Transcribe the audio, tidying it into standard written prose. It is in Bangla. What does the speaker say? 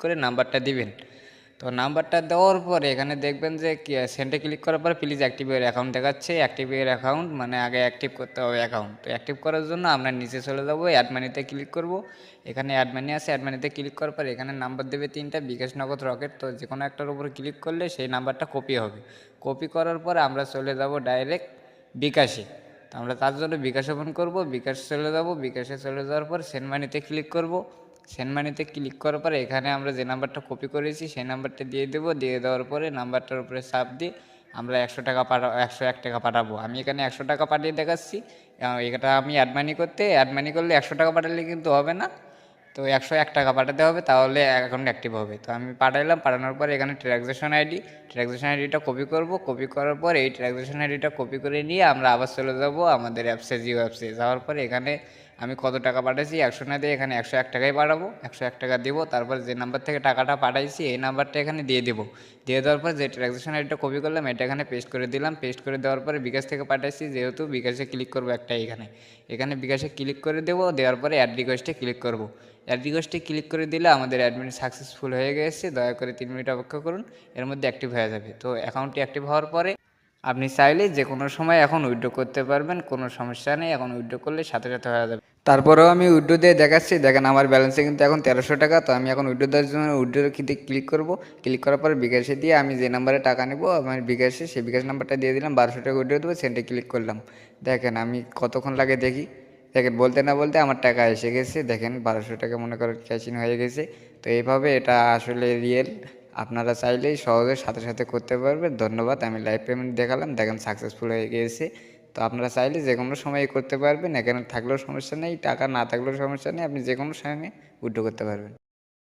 করে নাম্বারটা দিবেন। তো নাম্বারটা দেওয়ার পরে এখানে দেখবেন যে সেন্ডে ক্লিক করার পরে প্লিজ অ্যাক্টিভ ইউর অ্যাকাউন্ট দেখাচ্ছে। অ্যাক্টিভ ইউর অ্যাকাউন্ট মানে আগে অ্যাক্টিভ করতে হবে অ্যাকাউন্ট। তো অ্যাক্টিভ করার জন্য আমরা নিচে চলে যাবো, অ্যাড মানিতে ক্লিক করব। এখানে অ্যাড মানি আছে, অ্যাড মানিতে ক্লিক করার পর এখানে নাম্বার দেবে তিনটা, বিকাশ, নগদ, রকেট। তো যে কোনো একটার উপর ক্লিক করলে সেই নাম্বারটা কপি হবে। কপি করার পর আমরা চলে যাব ডাইরেক্ট বিকাশে। তো আমরা তার জন্য বিকাশ ওপেন করব, বিকাশ চলে যাব, বিকাশে চলে যাওয়ার পর সেন্ড মানিতে ক্লিক করব। সেন্ড মানিতে ক্লিক করার পরে এখানে আমরা যে নাম্বারটা কপি করেছি সেই নাম্বারটা দিয়ে দেবো। দিয়ে দেওয়ার পরে নাম্বারটার উপরে চাপ দিয়ে আমরা 101 টাকা পাঠাবো। আমি এখানে 100 টাকা পাঠিয়ে দেখাচ্ছি। এটা আমি অ্যাড মানি অ্যাড মানি করলে 100 টাকা পাঠালে কিন্তু হবে না, তো 101 টাকা পাঠাতে হবে, তাহলে অ্যাকাউন্ট অ্যাক্টিভ হবে। তো আমি পাঠালাম, পাঠানোর পর এখানে ট্রানজ্যাকশন আইডিটা কপি করব। কপি করার পর এই ট্রানজ্যাকশন আইডিটা কপি করে নিয়ে আমরা আবার চলে যাব আমাদের অ্যাপসে, জিও অ্যাপসে। যাওয়ার পরে এখানে আমি কত টাকা পাঠাইছি 100 না দিয়ে এখানে 101 টাকাই পাঠাবো। 101 টাকা দেবো, তারপর যে নাম্বার থেকে টাকাটা পাঠাইছি এই নাম্বারটা এখানে দিয়ে দেবো। দিয়ে দেওয়ার পর যে ট্রানজ্যাকশন আইডিটা কপি করলাম এটা এখানে পেস্ট করে দিলাম। পেস্ট করে দেওয়ার পরে বিকাশ থেকে পাঠাইছি, যেহেতু বিকাশে ক্লিক করবো একটা, এখানে বিকাশে ক্লিক করে দেবো। দেওয়ার পরে অ্যাড রিকোয়েস্টে ক্লিক করব। অ্যাড রিকোয়েস্টে ক্লিক করে দিলে আমাদের অ্যাডমিন সাকসেসফুল হয়ে গেছে। দয়া করে 3 মিনিট অপেক্ষা করুন, এর মধ্যে অ্যাক্টিভ হয়ে যাবে। তো অ্যাকাউন্টটি অ্যাক্টিভ হওয়ার পরে আপনি চাইলে যে কোনো সময় এখন উইথড্র করতে পারবেন, কোনো সমস্যা নেই। এখন উইথড্র করলে সাথে সাথে হয়ে যাবে। তারপরেও আমি উইথড্র দিয়ে দেখাচ্ছি, দেখেন আমার ব্যালেন্সে কিন্তু এখন 1300 টাকা। তো আমি এখন উইথড্র দেওয়ার জন্য উইথড্র ক্লিক করব। ক্লিক করার পর বিকাশে দিয়ে আমি যে নাম্বারে টাকা নেব আমার বিকাশে, সেই বিকাশ নাম্বারটা দিয়ে দিলাম। 1200 টাকা উইথড্র দেবো, সেন্টে ক্লিক করলাম। দেখেন আমি কতক্ষণ লাগে দেখি। দেখেন বলতে না বলতে আমার টাকা এসে গেছে। দেখেন 1200 টাকা মনে করেন ক্যাশ ইন হয়ে গেছে। তো এইভাবে এটা আসলে রিয়েল, আপনারা চাইলেই সহজে সাথে সাথে করতে পারবেন। ধন্যবাদ। আমি লাইভ পেমেন্ট দেখালাম, দেখেন সাকসেসফুল হয়ে গিয়েছে। তো আপনারা চাইলে যে কোনো সময় করতে পারবেন, এখানে থাকলেও সমস্যা নেই, টাকা না থাকলেও সমস্যা নেই, আপনি যে কোনো সময় উইথড্র করতে পারবেন।